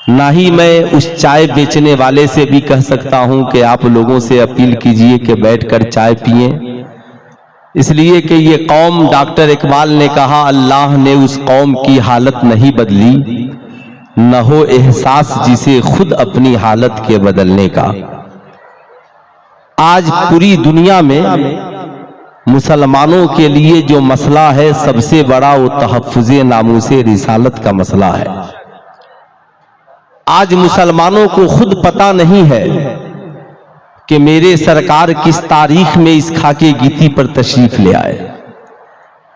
ना ही मैं उस चाय बेचने वाले से भी कह सकता हूं कि आप लोगों से अपील कीजिए कि बैठकर चाय पिएं, इसलिए कि ये कौम, डॉक्टर इकबाल ने कहा, अल्लाह ने उस कौम की हालत नहीं बदली, न हो एहसास जिसे खुद अपनी हालत के बदलने का। आज पूरी दुनिया में मुसलमानों के लिए जो मसला है सबसे बड़ा वो तहफ्फुज़े नामूसे रिसालत का मसला है। आज मुसलमानों को खुद पता नहीं है कि मेरे सरकार किस तारीख में इस खाके गीती पर तशरीफ ले आए।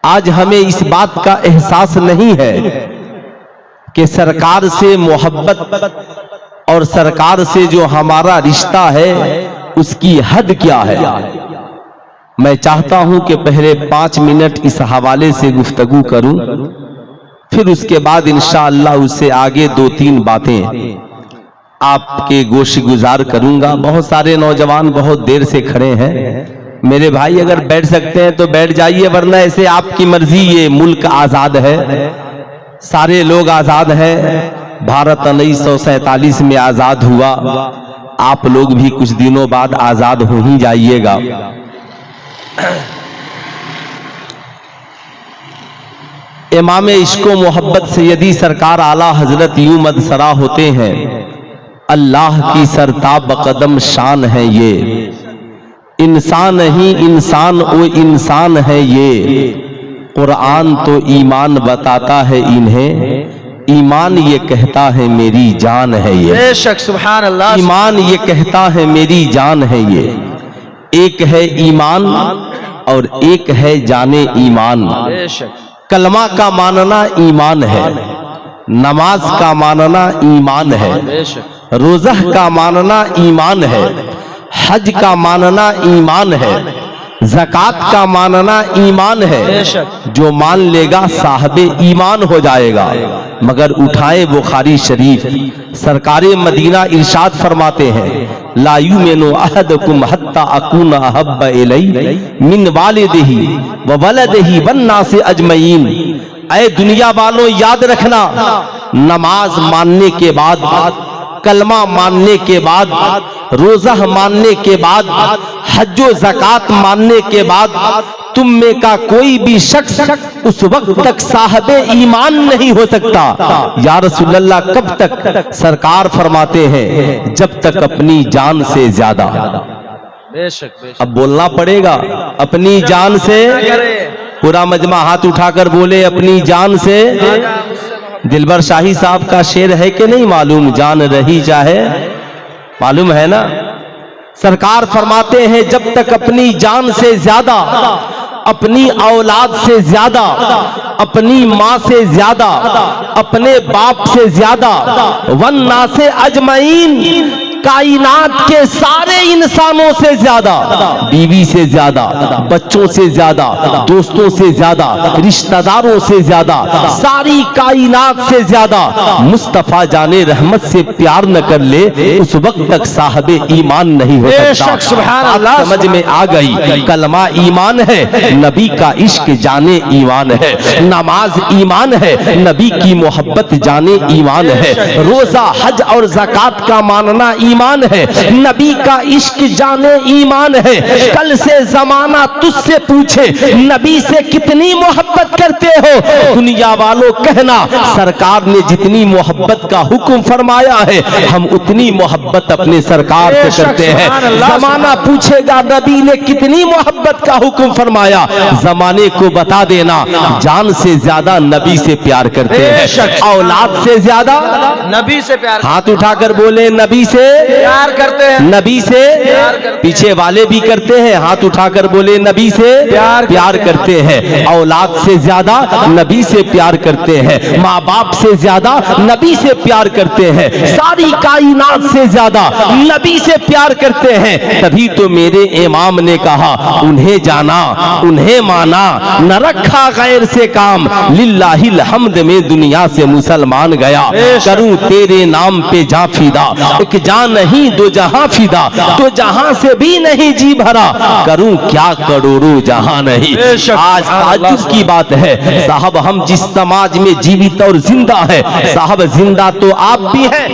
आज हमें इस बात का एहसास नहीं है कि सरकार से मोहब्बत और सरकार से जो हमारा रिश्ता है उसकी हद क्या है। मैं चाहता हूं कि पहले 5 मिनट इस हवाले से गुफ्तगू करूं, फिर उसके बाद इंशाअल्लाह उससे आगे 2-3 बातें आपके गोशी गुजार करूंगा। बहुत सारे नौजवान बहुत देर से खड़े हैं, मेरे भाई अगर बैठ सकते हैं तो बैठ जाइए, वरना ऐसे आपकी मर्जी। ये मुल्क आजाद है, सारे लोग आजाद हैं। भारत 1947 में आजाद हुआ, आप लोग भी कुछ दिनों बाद आजाद हो ही जाइएगा। इमाम इश्को मोहब्बत सैयदी सरकार आला हजरत यूं मदसरा होते हैं, अल्लाह की सरताब कदम शान है ये, इंसान ही इंसान ओ इंसान है ये, कुरान तो ईमान बताता है इन्हें, ईमान ये कहता है मेरी जान है ये। बेशक सुभान अल्लाह। ईमान ये कहता है मेरी जान है ये। एक है ईमान और एक है जाने ईमान। बेशक कलमा का मानना ईमान है, नमाज का मानना ईमान है, रोज़ा का मानना ईमान है, हज का मानना ईमान है, ज़कात का मानना ईमान है। जो मान लेगा साहबे ईमान हो जाएगा। मगर उठाए बुखारी शरीफ, सरकारे मदीना इरशाद फरमाते हैं, ला युमिनु अहदकुम हत्ता अकूना अहब्बा इलैहि मिन वालिदिही व वलदिही वन्नासि अजमईन। ऐ दुनिया वालों याद रखना, नमाज मानने के बाद, कलमा मानने के बाद, रोज़ा मानने के बाद, हज्जो ज़कात मानने के बाद तुम में का कोई भी शख्स उस वक्त तक साहबे ईमान नहीं हो सकता। या रसूलल्लाह कब तक? सरकार फरमाते हैं जब तक अपनी जान से ज्यादा। बेशक अब बोलना पड़ेगा, अपनी जान से। पूरा मजमा हाथ उठाकर बोले, अपनी जान से। दिलबर शाही साहब का शेर है कि नहीं मालूम, जान रही चाहे, मालूम है ना। सरकार फरमाते हैं जब तक अपनी जान से ज्यादा, अपनी औलाद से ज्यादा, अपनी माँ से ज्यादा, अपने बाप से ज्यादा, वन्ना से अजमईन, कायनात के सारे इंसानों से ज्यादा, बीवी से ज्यादा, बच्चों से ज्यादा, दोस्तों से ज्यादा, रिश्तेदारों से ज्यादा, सारी कायनात से ज्यादा मुस्तफा जाने रहमत से प्यार न कर ले, उस वक्त तक साहबे ईमान नहीं हो सकता। सुभान अल्लाह। समझ में आ गई, कलमा ईमान है, नबी का इश्क जाने ईमान है, नमाज ईमान है, नबी की मोहब्बत जाने ईमान है, रोजा हज और ज़कात का मानना ईमान है, नबी का इश्क जाने ईमान है। कल से जमाना तुझसे पूछे नबी से कितनी मोहब्बत करते हो, दुनिया वालों कहना सरकार ने जितनी मोहब्बत का हुक्म फरमाया है हम उतनी मोहब्बत अपने सरकार से करते हैं। जमाना पूछेगा नबी ने कितनी मोहब्बत का हुक्म फरमाया, जमाने को बता देना जान से ज्यादा नबी से प्यार करते हैं, औलाद से ज्यादा नबी से प्यार। हाथ उठाकर बोले, नबी से प्यार करते हैं, नबी से पीछे वाले भी करते हैं, हाथ उठाकर बोले नबी से प्यार करते हैं, औलाद से ज्यादा नबी से प्यार करते हैं, माँ बाप से ज्यादा नबी से प्यार करते हैं, सारी कायनात से ज्यादा नबी से प्यार करते हैं। तभी तो मेरे इमाम ने कहा, उन्हें जाना उन्हें माना, न रखा गैर से काम, लिल्लाहिल हम्द में दुनिया से मुसलमान गया, करूं तेरे नाम पे जा फिदा, एक जान नहीं दो जहां फिदा, तो जहां से भी नहीं जी भरा, करूं क्या करोड़ों जहां नहीं। आज ताज्जुब की बात है साहब, हम जिस समाज में जीवित और जिंदा है साहब, जिंदा तो आप भी हैं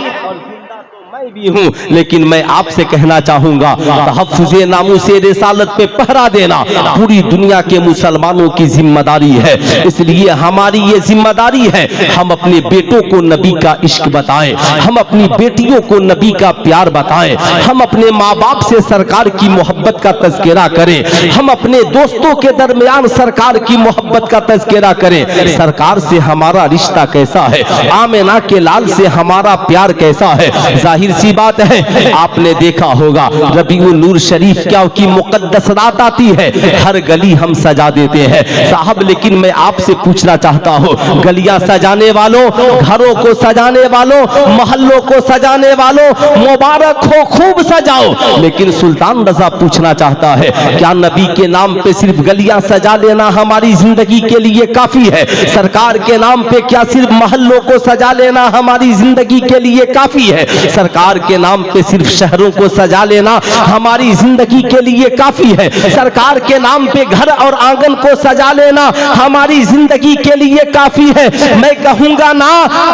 मैं भी हूँ, लेकिन मैं आपसे कहना चाहूंगा तहफ्फुज़े नामूसे रिसालत पे पहरा देना पूरी दुनिया के मुसलमानों की जिम्मेदारी है। इसलिए हमारी ये जिम्मेदारी है, हम अपने बेटों को नबी का इश्क बताएं, हम अपनी बेटियों को नबी का प्यार बताएं, हम अपने माँ बाप से सरकार की मोहब्बत का तज़किरा करें, हम अपने दोस्तों के दरमियान सरकार की मोहब्बत का तज़किरा करें। सरकार से हमारा रिश्ता कैसा है, आमिना के लाल से हमारा प्यार कैसा है। जाहिर सी बात है, आपने देखा होगा रबीउल नूर शरीफ क्या की मुकद्दस रात आती है, हर गली हम सजा देते हैं साहब। लेकिन मैं आपसे पूछना चाहता हूँ, गलियां सजाने वालों, घरों को सजाने वालों, मोहल्लों को सजाने वालों, मुबारक हो, खूब सजाओ। लेकिन सुल्तान रजा पूछना चाहता है, क्या नबी के नाम पे सिर्फ गलियां सजा लेना हमारी जिंदगी के लिए काफी है? सरकार के नाम पे क्या सिर्फ मोहल्लों को सजा लेना हमारी जिंदगी के लिए काफी है? सरकार के नाम पे सिर्फ शहरों को सजा लेना हमारी जिंदगी के लिए काफी है? सरकार के नाम पे घर और आंगन को सजा लेना हमारी जिंदगी के लिए काफी है? मैं कहूंगा ना,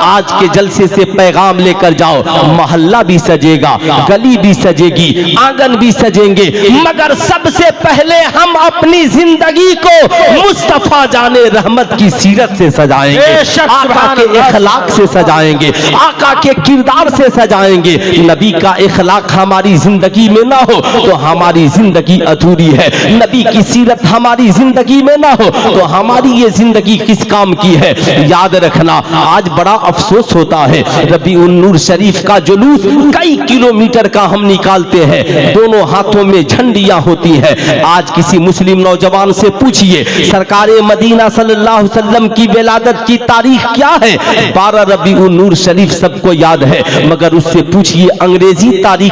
आज के जलसे से पैगाम लेकर जाओ, मोहल्ला भी सजेगा, गली भी सजेगी, आंगन भी सजेंगे, मगर सबसे पहले हम अपनी जिंदगी को मुस्तफा जाने रहमत की सीरत से सजाएंगे, आका के इखलाक से सजाएंगे, आका के किरदार से सजाएंगे। नबी का इखलाक हमारी जिंदगी में ना हो तो हमारी जिंदगी अधूरी है। नबी की सीरत हमारी जिंदगी में ना हो तो हमारी ये जिंदगी किस काम की है? याद रखना, आज बड़ा अफसोस होता है, रबीउल नूर शरीफ का जुलूस कई किलोमीटर का हम निकालते हैं, दोनों हाथों में झंडियां होती है। आज किसी मुस्लिम नौजवान से पूछिए सरकारे मदीना सल्लल्लाहु अलैहि वसल्लम की विलादत की तारीख क्या है? 12 रबीउल नूर शरीफ सबको याद है, मगर उससे पूछिए अंग्रेजी तारीख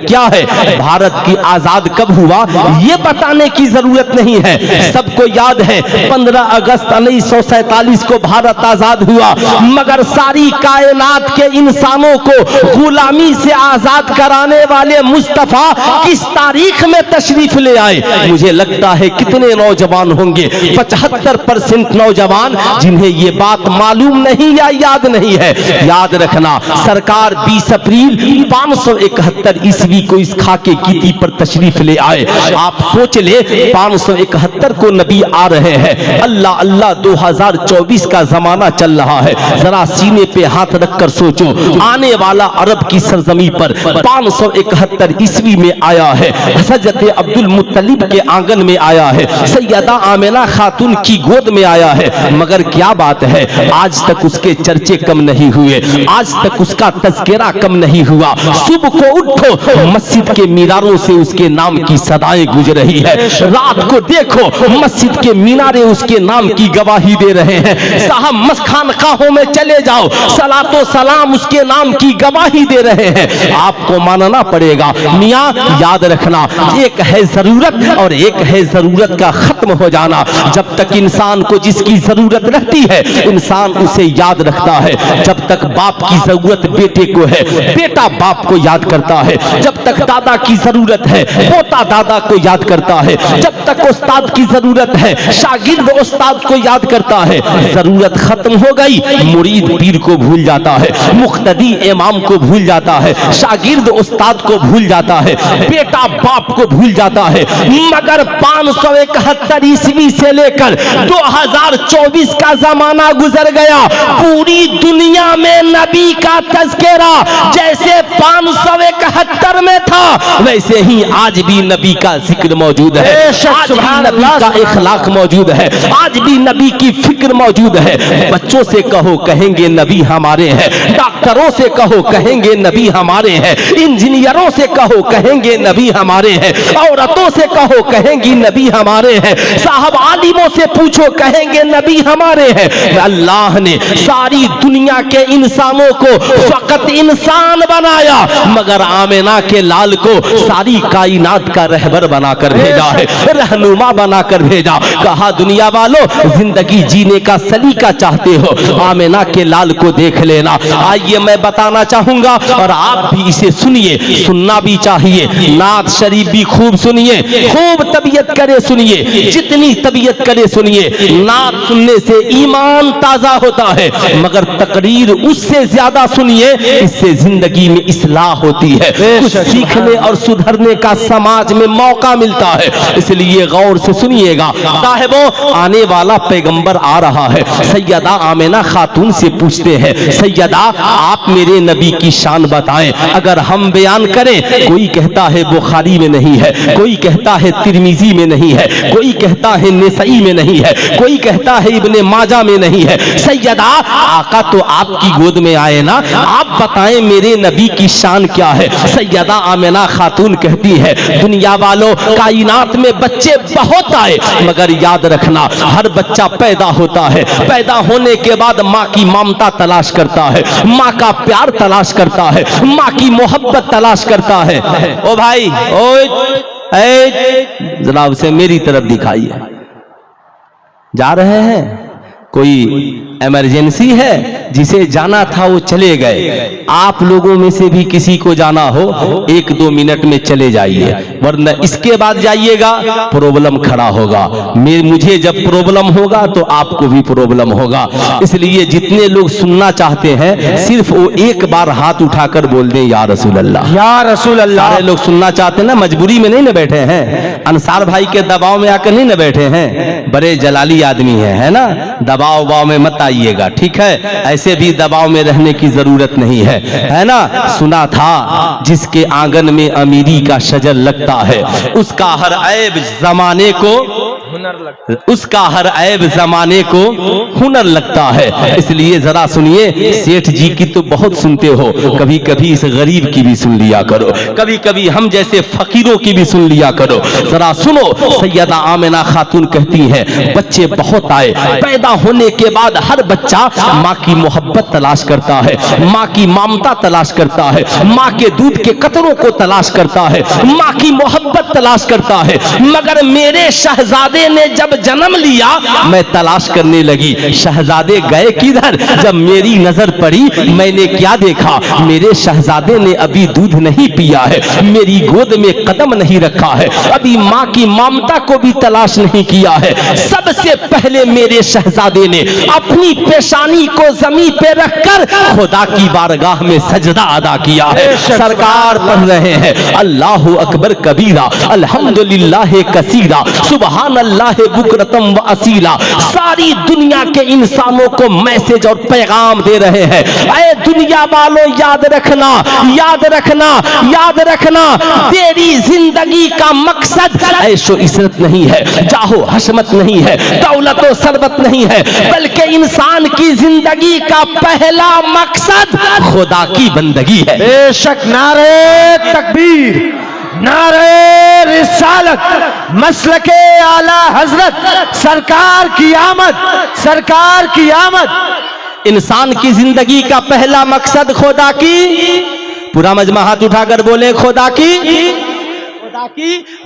क्या है? भारत की आजाद कब हुआ ये बताने की जरूरत नहीं है, सबको याद है 15 अगस्त 1947 को भारत आजाद हुआ, मगर सारी कायनात के इंसानों को गुलामी से आजाद कराने वाले मुस्तफा किस तारीख में तशरीफ ले आए? मुझे लगता है कितने नौजवान होंगे, 75% नौजवान जिन्हें ये बात मालूम नहीं या याद नहीं है। याद रखना, सरकार 20 अप्रैल 571 ईस्वी को इस खाके कीती पर तशरीफ ले आए। आप सोच ले, 571 को नबी आ रहे हैं, अल्लाह अल्लाह 2024 का जमाना चल रहा है। जरा सीने पे हाथ रखकर सोचो, आने वाला अरब की सरजमी पर 571 ईस्वी में आया है, हजरत अब्दुल मुत्तलिब के आंगन में आया है, सैयदा आमिना खातून की गोद में आया है, मगर क्या बात है आज तक उसके चर्चे कम नहीं हुए, आज तक उसका तज़किरा कम नहीं हुआ। सुबह को उठो, मस्जिद के मीनारों से उसके नाम की सदाएं गुजर रही है, रात को देखो मस्जिद के मीनारे उसके नाम की गवाही दे रहे हैं, साहब खानकाहों में चले जाओ, सलातो सलाम उसके नाम की गवाही दे रहे हैं। आपको मानना पड़ेगा। मियां याद रखना, एक है जरूरत और एक है जरूरत का खत्म हो जाना। जब तक इंसान को जिसकी जरूरत रहती है इंसान उसे याद रखता है। जब तक बाप की जरूरत बेटे को है, बेटा बाप को याद करता है। जब तक दादा की जरूरत है, पोता दादा को याद करता है। जब तक उस्ताद की जरूरत है, शागिर्द उस्ताद को याद करता है। जरूरत खत्म हो गई, मुरीद पीर को भूल जाता है, मुख्तदी इमाम को भूल जाता है, शागिर्द उस्ताद को भूल जाता है, बेटा बाप को भूल जाता है। मगर 571 ईस्वी से लेकर 2024 का जमाना गुजर गया, पूरी दुनिया में नबी का तज़किरा जैसे 571 में था वैसे ही आज भी नबी का जिक्र मौजूद है, आज भी नबी का इखलाक मौजूद है, आज भी नबी की फिक्र मौजूद है। बच्चों से कहो कहेंगे नबी हमारे हैं, डॉक्टरों से कहो कहेंगे नबी हमारे हैं, इंजीनियरों से कहो कहेंगे नबी हमारे हैं, औरतों से कहो कहेंगी नबी हमारे हैं, साहब आलिमों से पूछो कहेंगे नबी हमारे हैं। अल्लाह ने सारी दुनिया के इंसानों को फकत इंसान बनाया, मगर आमिना के लाल को सारी कायनात का रहबर बनाकर भेजा है, रहनुमा बनाकर भेजा। कहा दुनिया वालों, जिंदगी जीने का सलीका चाहते हो, आमिना के लाल को देख लेना। आइए मैं बताना चाहूंगा और आप भी इसे सुनिए, सुनना भी चाहिए। नात शरीफ भी खूब सुनिए, खूब तबीयत करे सुनिए, जितनी तबीयत करे सुनिए। नात सुनने से ईमान ताजा होता है, मगर तकरीर उससे ज्यादा सुनिए, इससे जिंदगी में इस्लाह होती है, कुछ सीखने और सुधरने का समाज में मौका मिलता है। इसलिए गौर से सुनिएगा साहिबों, आने वाला पैगंबर आ रहा है। सैयदा आमिना खातून से पूछते हैं, सैयदा आप मेरे नबी की शान बताएं। अगर हम बयान करें, कोई कहता है बुखारी में नहीं है, कोई कहता है तिरमिजी में नहीं है, कोई कहता है नसई में नहीं है, कोई कहता है इब्ने माजा में नहीं है। सैयदा आका तो आपकी गोद में आए ना, आप बताएं मेरे नबी की शान क्या है। सैयदा आमिना खातून कहती है, दुनिया वालों, कायनात में बच्चे बहुत आए, मगर याद रखना हर बच्चा पैदा होता है, पैदा होने के बाद माँ की ममता तलाश करता है, माँ का प्यार तलाश करता है, माँ की मोहब्बत तलाश करता है। ओ भाई, जरा उसे मेरी तरफ दिखाइए। जा रहे हैं, कोई इमरजेंसी है, जिसे जाना था वो चले गए। आप लोगों में से भी किसी को जाना हो, 1-2 मिनट में चले जाइए, वरना इसके बाद जाइएगा प्रॉब्लम खड़ा होगा। मुझे जब प्रॉब्लम होगा तो आपको भी प्रॉब्लम होगा। इसलिए जितने लोग सुनना चाहते हैं, सिर्फ वो एक बार हाथ उठाकर बोल दें या रसूल अल्लाह, या रसूल अल्लाह। सारे लोग सुनना चाहते हैं ना, मजबूरी में नहीं ना बैठे हैं, अंसार भाई के दबाव में आकर नहीं ना बैठे हैं, बड़े जलाली आदमी है ना, दबाव उबाव में मत आइएगा, ठीक है। ऐसे भी दबाव में रहने की जरूरत नहीं है ना। सुना था जिसके आंगन में अमीरी का शजर लगता है, उसका हर ऐब जमाने को हुनर लगता है, उसका हर ऐब जमाने को हुनर लगता है। इसलिए जरा सुनिए, सेठ जी की तो बहुत सुनते हो, कभी कभी इस गरीब की भी सुन लिया करो, कभी कभी हम जैसे फकीरों की भी सुन लिया करो। जरा सुनो, सैयदा आमिना खातून कहती हैं, बच्चे बहुत आए, पैदा होने के बाद हर बच्चा माँ की मोहब्बत तलाश करता है, माँ की ममता तलाश करता है, माँ के दूध के कतरों को तलाश करता है, माँ की मोहब्बत तलाश करता है। मगर मेरे शहजादे ने जब जन्म लिया, मैं तलाश करने लगी, शहजादे गए किधर। जब मेरी नजर पड़ी, मैंने क्या देखा, मेरे शहजादे ने अभी दूध नहीं पिया है, मेरी गोद में कदम नहीं रखा है, अभी माँ की ममता को भी तलाश नहीं किया है। सबसे पहले मेरे शहजादे ने अपनी पेशानी को जमीन पे रखकर खुदा की बारगाह में सजदा अदा किया है। सरकार पढ़ रहे हैं, अल्लाह अकबर कबीरा, अल्हम्दुलिल्लाह कसीरा, सुबहान अल्लाह बुकरतम व असीला। सारी दुनिया के इंसानों को मैसेज और पैगाम दे रहे हैं, ऐ दुनिया वालों, याद रखना, याद रखना, याद रखना, तेरी जिंदगी का मकसद ऐशो इशरत नहीं है, जाहो हशमत नहीं है, दौलत और सरबत नहीं है, बल्कि इंसान की जिंदगी का पहला मकसद खुदा की बंदगी है। बेशक। नारे तकबीर, नारे रिसालत, मसलके आला हजरत, सरकार की आमद, सरकार की आमद। इंसान की जिंदगी का पहला मकसद खुदा की, पूरा मजमा हाथ उठाकर बोले, खुदा की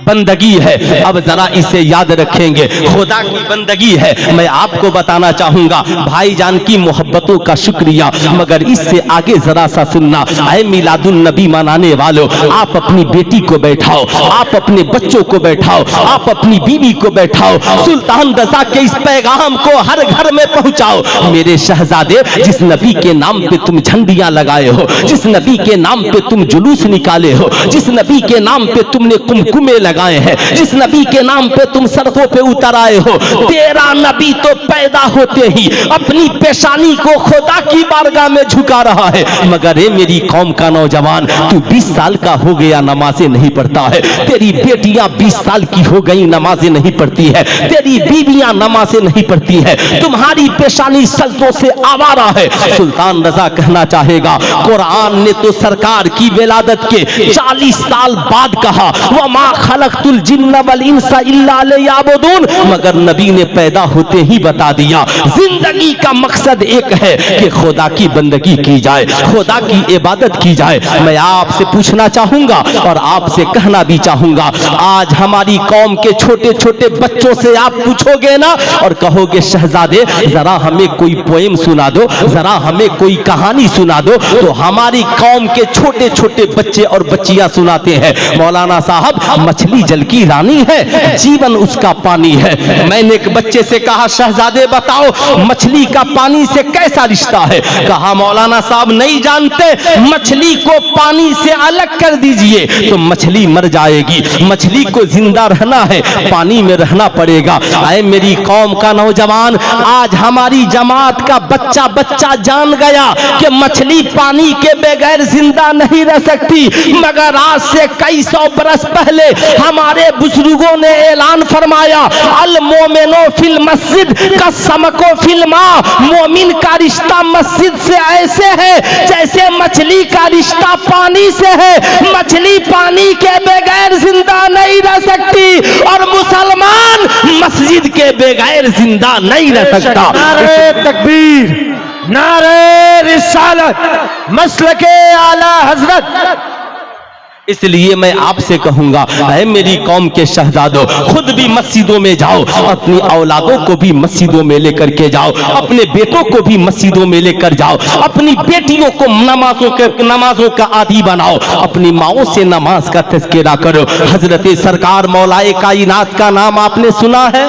बंदगी है। अब जरा इसे याद रखेंगे, खुदा की बंदगी है। मैं आपको बताना चाहूंगा भाईजान की मोहब्बतों का शुक्रिया, मगर इससे आगे जरा सा सुनना। ऐ मिलादुन नबी मनाने वालों, आप अपनी बेटी को बैठाओ, आप अपने बच्चों को बैठाओ, आप अपनी बीवी को बैठाओ, सुल्तान रजा के इस पैगाम को हर घर में पहुंचाओ। मेरे शहजादे, जिस नबी के नाम पे तुम झंडियां लगाए हो, जिस नबी के नाम पे तुम जुलूस निकाले हो, जिस नबी के नाम पे तुमने कुमकुमे लगाए हैं, जिस नबी के नाम पे तुम सड़कों पे उतर आए हो, तेरा नबी तो पैदा होते ही अपनी पेशानी को खुदा की बारगाह में झुका रहा है। मगर ये मेरी कौम का नौजवान, तू 20 साल का हो गया, नमाजें नहीं पढ़ता है। तेरी बेटियां 20 साल की हो गई, नमाजें नहीं पढ़ती है। तेरी बीवियां नमाजें नहीं पढ़ती है। तुम्हारी पेशानी सजदों से आवारा है। सुल्तान रजा कहना चाहेगा, कुरान ने तो सरकार की विलादत के 40 साल बाद कहा, वमा खलक़तुल जिन्न वल इंसा इल्ला लियअबुदून, मगर नबी ने पैदा होते ही बता दिया जिंदगी का मकसद एक है कि खुदा की बंदगी की जाए, खुदा की इबादत की जाए। मैं आपसे पूछना चाहूंगा और आपसे कहना भी चाहूंगा, आज हमारी कौम के छोटे छोटे बच्चों से आप पूछोगे ना और कहोगे शहजादे जरा हमें कोई पोएम सुना दो, जरा हमें कोई कहानी सुना दो, तो हमारी कौम के छोटे छोटे बच्चे और बच्चियां सुनाते हैं मौलाना साहब मछली जल की रानी है, जीवन उसका पानी है। मैंने एक बच्चे से कहा शहजादे बताओ मछली का पानी से कैसा रिश्ता है? कहा मौलाना साहब नहीं जानते, मछली को पानी से अलग कर दीजिए तो मछली मर जाएगी, मछली को जिंदा रहना है पानी में रहना पड़ेगा। आए मेरी कौम का नौजवान, आज हमारी जमात का बच्चा बच्चा जान गया कि मछली पानी के बगैर जिंदा नहीं रह सकती, मगर आज से कई सौ बरस पहले हमारे बुजुर्गों ने ऐलान फरमाया अल मोमिनो फिल मस्जिद का समको फिल मा, मोमिन का रिश्ता मस्जिद से ऐसे है जैसे मछली का रिश्ता पानी से है, मछली पानी के बगैर जिंदा नहीं रह सकती और मुसलमान मस्जिद के बगैर जिंदा नहीं रह सकता। नारे तकबीर, नारे रिसालत, मसलके आला हजरत। इसलिए मैं आपसे कहूंगा ऐ मेरी कौम के शहजादों, खुद भी मस्जिदों में जाओ, अपनी औलादों को भी मस्जिदों में लेकर के जाओ, अपने बेटों को भी मस्जिदों में लेकर जाओ, अपनी बेटियों को नमाजों का आदी बनाओ, अपनी माओं से नमाज का तज़किरा करो। हजरत सरकार मौलाए कायनात का नाम आपने सुना है?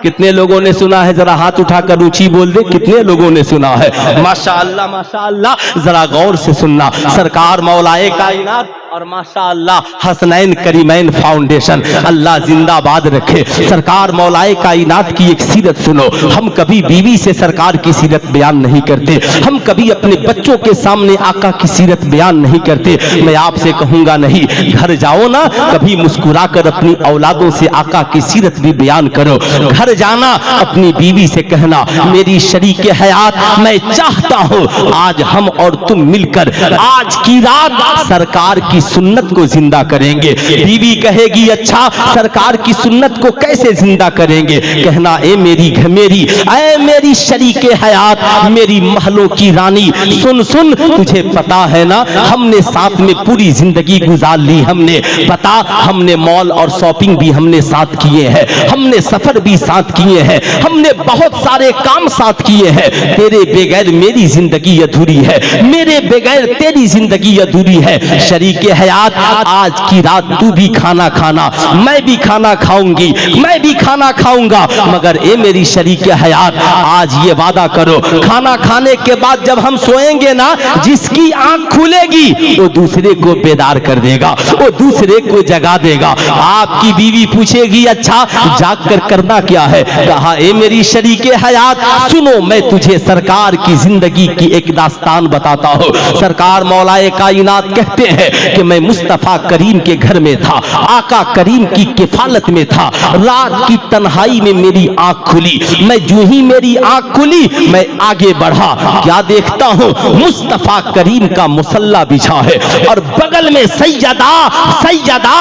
कितने लोगों ने सुना है? जरा हाथ उठाकर ऊंची बोल दे, कितने लोगों ने सुना है? माशाअल्लाह माशाअल्लाह, जरा गौर से सुनना। सरकार मौलाए कायनात और माशाअल्लाह हसनैन करीमैन फाउंडेशन, अल्लाह जिंदाबाद रखे। सरकार मौलाए कायनात की एक सीरत सुनो। हम कभी बीवी से सरकार की सीरत बयान नहीं करते, हम कभी अपने बच्चों के सामने आका की सीरत बयान नहीं करते। मैं आपसे कहूंगा नहीं, घर जाओ ना, कभी मुस्कुरा कर अपनी औलादों से आका की सीरत भी बयान करो। घर जाना अपनी बीवी से कहना मेरी शरीके हयात, मैं चाहता हूं आज हम और तुम मिलकर आज की रात सरकार की सुन्नत को जिंदा करेंगे। बीवी कहेगी अच्छा सरकार की सुन्नत को कैसे जिंदा करेंगे? कहना ए मेरी शरीके हयात, मेरी महलों की रानी, सुन सुन तुझे पता है ना हमने साथ में पूरी जिंदगी गुजार ली, हमने पता हमने मॉल और शॉपिंग भी हमने साथ किए हैं, हमने सफर भी साथ किए हैं, हमने बहुत सारे काम साथ किए हैं। तेरे बगैर मेरी जिंदगी अधूरी है, मेरे बगैर तेरी जिंदगी अधूरी है। शरीके हयात आज की रात तू भी खाना खाना, मैं भी खाना खाऊंगी, मैं भी खाना खाऊंगा, मगर ए मेरी शरीके हयात आज ये वादा करो खाना खाने के बाद जब हम सोएंगे ना, जिसकी आंख खुलेगी वो दूसरे को बेदार कर देगा, वो दूसरे को जगा देगा। आपकी बीवी पूछेगी अच्छा जाग कर करना क्या है? कहा ए मेरी शरीके हयात सुनो, मैं तुझे सरकार की जिंदगी की एक दास्तान बताता हूँ। सरकार मौलाए कायनात कहते हैं कि मैं मुस्तफा करीम के घर में था, आका करीम की किफालत में था, रात की तन्हाई में मेरी आंख खुली, मैं जो ही मेरी आंख खुली मैं आगे बढ़ा, क्या देखता हूँ मुस्तफा करीम का मुसल्ला बिछा है और बगल में सैयदा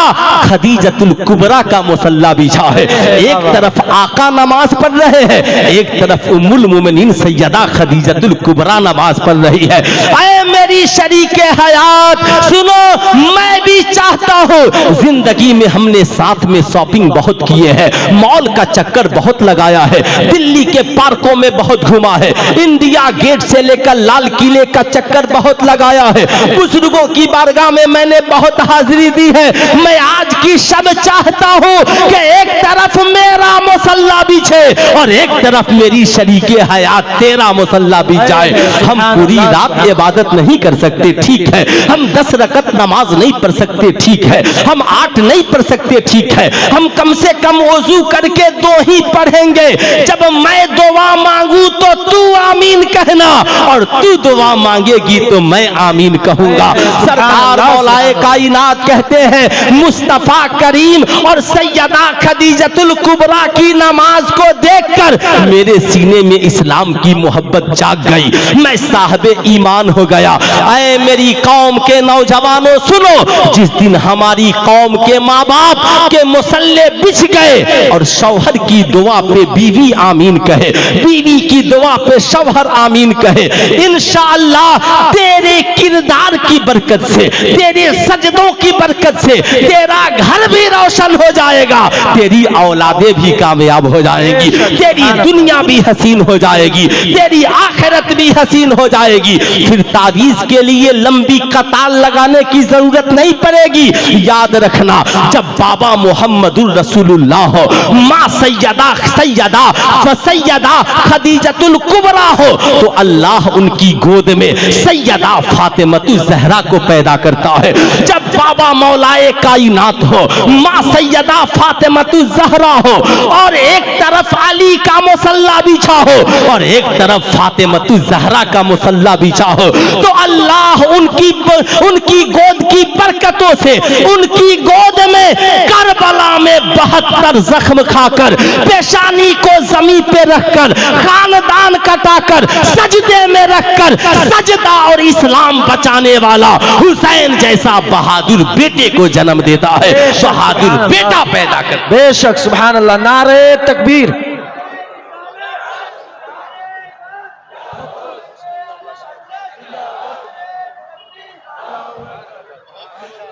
खदीजतुल कुबरा का मुसल्ला बिछा है। एक तरफ आका नमाज पढ़ रहे हैं, एक तरफ उम्मुल मोमिनीन सैयदा खदीजतुल कुबरा नमाज पढ़ रही है। ऐ मेरी शरीके हयात सुनो, मैं भी चाहता हूँ, जिंदगी में हमने साथ में शॉपिंग बहुत किए हैं, मॉल का चक्कर बहुत लगाया है, दिल्ली के पार्कों में बहुत घुमा है, इंडिया गेट से लेकर लाल किले का चक्कर बहुत लगाया है, बुजुर्गों की बारगाह में मैंने बहुत हाजिरी दी है। मैं आज की शब चाहता हूँ कि एक तरफ मेरा मुसल्ला बिछे और एक तरफ मेरी शरीके हयात तेरा मुसल्ला बिछ जाए। हम पूरी रात इबादत नहीं कर सकते, ठीक है, हम 10 रकत नमाज नहीं पढ़ सकते, ठीक है, हम 8 नहीं पढ़ सकते, ठीक है, हम कम से कम वजू करके 2 ही पढ़ेंगे। जब मैं दुआ मांगू तो तू आमीन कहना और तू दुआ मांगेगी तो मैं आमीन कहूंगा। सरकार मौलाए कायनात कहते हैं मुस्तफा करीम और सैयदा खदीजतुल कुबरा की नमाज को देखकर मेरे सीने में इस्लाम की मोहब्बत जाग गई, मैं साहबे ईमान हो गया। ऐ मेरी कौम के नौजवानों सुनो, जिस दिन हमारी कौम के माँ बाप के मुसल्ले बिछ गए और शौहर की दुआ पे बीवी आमीन कहे, बीवी की दुआ पे शौहर आमीन कहे, इंशाअल्लाह तेरे किरदार की बरकत से, तेरे सजदों की बरकत से तेरा घर भी रोशन हो जाएगा, तेरी औलादे भी कामयाब हो जाएंगी, तेरी दुनिया भी हसीन हो जाएगी, तेरी आखिरत भी हसीन हो जाएगी। फिर तावीज के लिए लंबी कतार लगाने की जरूरत नहीं पड़ेगी। याद रखना, जब बाबा मोहम्मदुर रसूलुल्लाह हो, माँ सैयदा फसैयदा खदीजतुल कुबरा हो, तो अल्लाह उनकी गोद में सैयदा फातिमतुल ज़हरा को पैदा करता है। जब बाबा मौलाए कायनात हो, माँ सैयदा फातिमतुल ज़हरा हो, और एक तरफ अली का मुसल्ला बिछा हो और एक तरफ फातिमतुल ज़हरा का मुसल्ला बिछा हो, तो अल्लाह उनकी गोद की बरकतों से, उनकी गोद में करबला में 72 जख्म खाकर, पेशानी को जमीन पे रखकर, खानदान कटाकर, सजदे में रखकर सजदा और इस्लाम बचाने वाला हुसैन जैसा बहादुर बेटे को जन्म देता है, बहादुर बेटा पैदा कर। बेशक, सुभान अल्लाह, नारे तकबीर।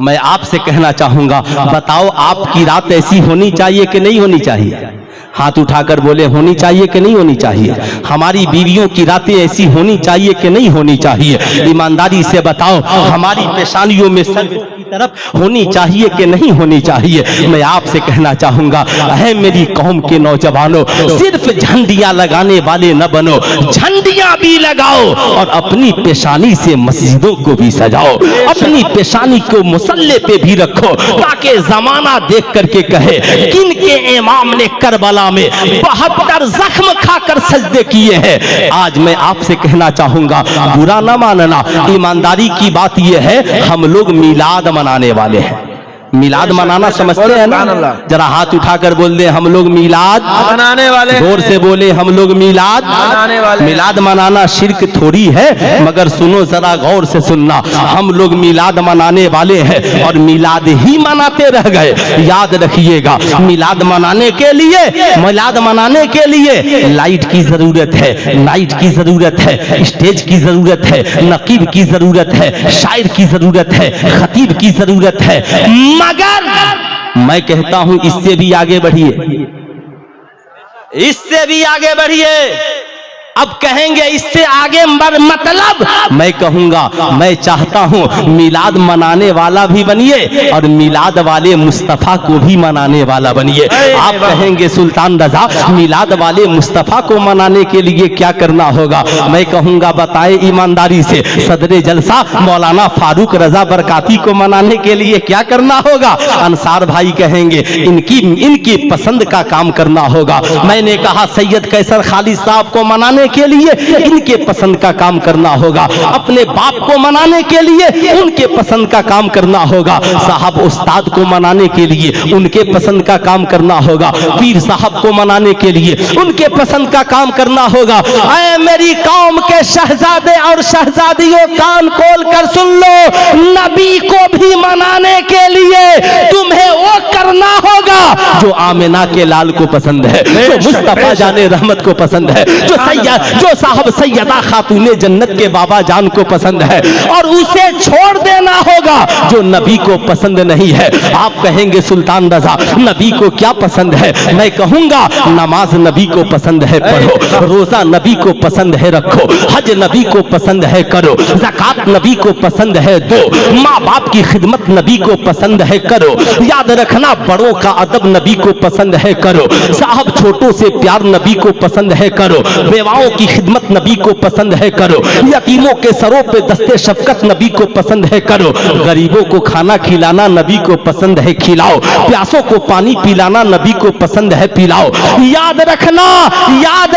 मैं आपसे कहना चाहूंगा, बताओ आपकी रात ऐसी होनी चाहिए कि नहीं होनी चाहिए? हाथ उठाकर बोले, होनी चाहिए कि नहीं होनी चाहिए? हमारी बीवियों की रातें ऐसी होनी चाहिए कि नहीं होनी चाहिए? ईमानदारी से बताओ, हमारी पेशानियों में सर की तरफ होनी चाहिए कि नहीं होनी चाहिए? मैं आपसे कहना चाहूंगा, है मेरी कौम के नौजवानों, सिर्फ झंडियां लगाने वाले न बनो, झंडियां भी लगाओ और अपनी पेशानी से मस्जिदों को भी सजाओ, अपनी पेशानी को मुसल्ले पे भी रखो, ताकि जमाना देख करके कहे किन के इमाम ने करबला में 72 जख्म खाकर सजदे किए हैं। आज मैं आपसे कहना चाहूंगा, बुरा ना मानना, ईमानदारी की बात यह है, हम लोग मिलाद मनाने वाले हैं। मिलाद मनाना समझते हैं ना? जरा हाथ उठाकर बोल दे, हम लोग मिलाद मनाने वाले। जोर से बोले, हम लोग मिलाद मनाने वाले। मिलाद मनाना शिर्क थोड़ी है, मगर सुनो जरा गौर से सुनना, हम लोग मिलाद मनाने वाले हैं और मिलाद ही मनाते रह गए। याद रखिएगा, मिलाद मनाने के लिए लाइट की जरूरत है, नाइट की जरूरत है, स्टेज की जरूरत है, नकीब की जरूरत है, शायर की जरूरत है, खतीब की जरूरत है, मगर मैं कहता हूं इससे भी आगे बढ़िए, इससे भी आगे बढ़िए। अब कहेंगे इससे आगे मतलब, मैं कहूंगा, मैं चाहता हूं मिलाद मनाने वाला भी बनिए और मिलाद वाले मुस्तफा को भी मनाने वाला बनिए। आप कहेंगे सुल्तान रजा, मिलाद वाले मुस्तफा को मनाने के लिए क्या करना होगा? मैं कहूंगा, बताए ईमानदारी से, सदरे जलसा मौलाना फारूक रजा बरकाती को मनाने के लिए क्या करना होगा? अंसार भाई कहेंगे इनकी पसंद का काम करना होगा। मैंने कहा सैयद कैसर खालिद साहब को मनाने के लिए इनके पसंद का काम करना होगा, अपने बाप को मनाने के लिए उनके पसंद का काम करना होगा, साहब उस्ताद को मनाने के लिए उनके पसंद का काम करना होगा, पीर साहब को मनाने के लिए उनके पसंद का काम करना होगा। ऐ मेरी कौम के शहजादे और शहजादियों, कान खोल कर सुन लो, नबी को भी मनाने के लिए तुम्हें वो करना होगा जो आमिना के लाल को पसंद है, जो मुस्तफा जाने रहमत को पसंद है, जो साहब सैयदा खातूने जन्नत के बाबा जान को पसंद है, और उसे छोड़ देना होगा जो नबी को पसंद नहीं है। आप कहेंगे सुल्तान रजा, नबी को क्या पसंद है? मैं कहूंगा, नमाज नबी को पसंद है पढ़ो, रोजा नबी को पसंद है रखो, हज नबी को पसंद है करो, ज़कात नबी को पसंद है दो, माँ बाप की खिदमत नबी को पसंद है करो। याद रखना, बड़ों का अदब नबी को पसंद है करो, साहब छोटों से प्यार नबी को पसंद है करो, बेवाओं की खिदमत नबी को पसंद है करो, यतीमों के सरों पे दस्ते शफकत नबी को पसंद है करो, गरीबों को खाना खिलाना नबी को पसंद है खिलाओ, प्यासों को पानी पिलाना नबी को पसंद है पिलाओ। याद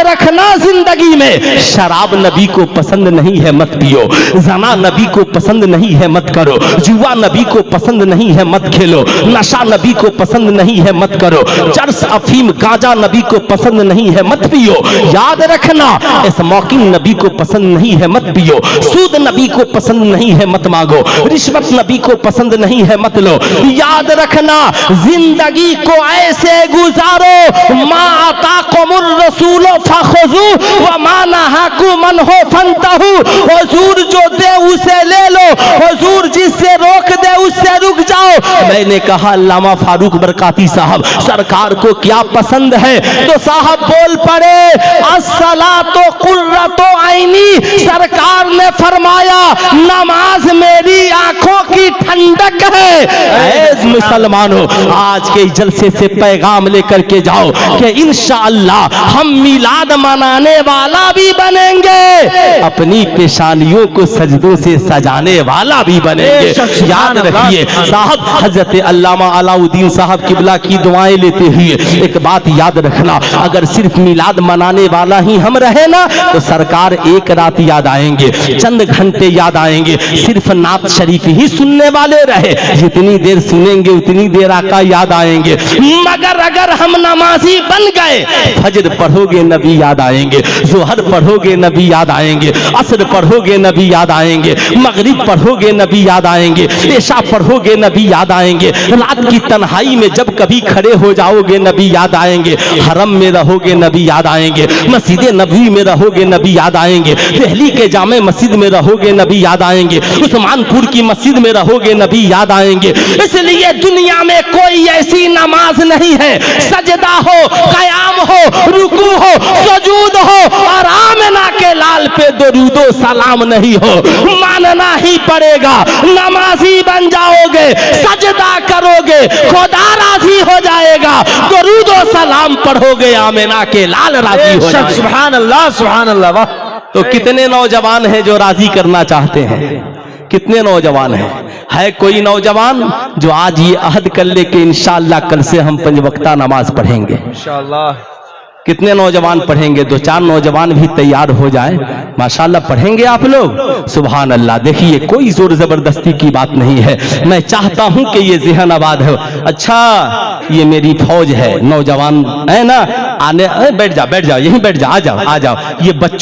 रखना जिंदगी में शराब नबी को पसंद नहीं है मत पियो, जना नबी को पसंद नहीं है मत करो, जुआ नबी को पसंद नहीं है मत खेलो, नशा नबी को पसंद नहीं है मत करो, चरस अफीम गांजा नबी को पसंद नहीं है मत पियो। याद रखना, स्मोकिंग नबी को पसंद नहीं है, मत पियो। सूद नबी को पसंद नहीं है, मत मांगो। रिश्वत नबी को पसंद नहीं है, मत लो। याद रखना, जिंदगी को ऐसे गुजारो, मा आताकुमुर रसूल फखुजू व मा नहाकुम अन्हु फंतहू। हुजूर जो दे उसे ले लो, हुजूर जिससे रोक दे उससे रुक जाओ। मैंने कहा अल्लामा फारूक बरकाती साहब सरकार को क्या पसंद है, तो साहब बोल पड़े अस्सलातो कुर्रतो आईनी। सरकार ने फरमाया नमाज मेरी आंखों की ठंडक है। ऐ मुसलमानों, आज के जलसे से पैगाम लेकर के जाओ कि इंशाअल्लाह हम मिलाद मनाने वाला भी बनेंगे, अपनी पेशानियों को सजदों से सजाने वाला भी बनेंगे। याद रखिए साहब, हजरत अल्लामा अलाउद्दीन साहब किबला की दुआएं लेते हुए एक बात याद रखना, अगर सिर्फ मिलाद मनाने वाला ही हम रहे ना तो सरकार एक रात याद आएंगे, चंद घंटे याद आएंगे। सिर्फ नात शरीफ ही सुनने वाले रहे, जितनी देर सुनेंगे उतनी देर आका याद आएंगे। मगर अगर हम नमाजी बन गए, फजर पढ़ोगे नबी याद आएंगे, जोहर पढ़ोगे नबी याद आएंगे, असर पढ़ोगे नबी याद आएंगे, मगरिब पढ़ोगे नबी याद आएंगे, इशा पढ़ोगे नबी याद आएंगे। रात की तन्हाई में जब कभी खड़े हो जाओगे नबी याद आएंगे, हरम में रहोगे नबी याद आएंगे, मस्जिद नबी में रहोगे नबी याद आएंगे, दिल्ली के जामे मस्जिद में रहोगे नबी याद आएंगे, उस्मानपुर की मस्जिद में रहोगे नबी याद आएंगे। इसलिए दुनिया में कोई ऐसी नमाज नहीं है, सजदा हो, कयाम हो, रुकू हो, सुजूद हो और आमिना के लाल पे दरूदो सलाम नहीं हो, मानना ही पड़ेगा। नमाजी बन जाओगे, सजदा करोगे, खुदा राजी हो जाएगा, दरूदो सलाम पढ़ोगे, आमिना के लाल राजी हो जाएगा। सुभान अल्लाह, सुभान अल्लाह। वाह। तो कितने नौजवान हैं जो राजी करना चाहते हैं? कितने नौजवान हैं? है कोई नौजवान जो आज ये अहद कर ले कि इंशाअल्लाह कल से हम 5 वक्ता नमाज पढ़ेंगे? इंशाअल्लाह। कितने नौजवान पढ़ेंगे? 2-4 नौजवान भी तैयार हो जाए, माशाल्लाह पढ़ेंगे आप लोग। सुभान अल्लाह। देखिए कोई जोर जबरदस्ती की बात नहीं है, मैं चाहता हूं कि ये ज़हन आबाद हो। अच्छा ये मेरी फौज है, नौजवान है ना, आने बैठ जा, यहीं बैठ जा, आ जाओ, ये बच्चों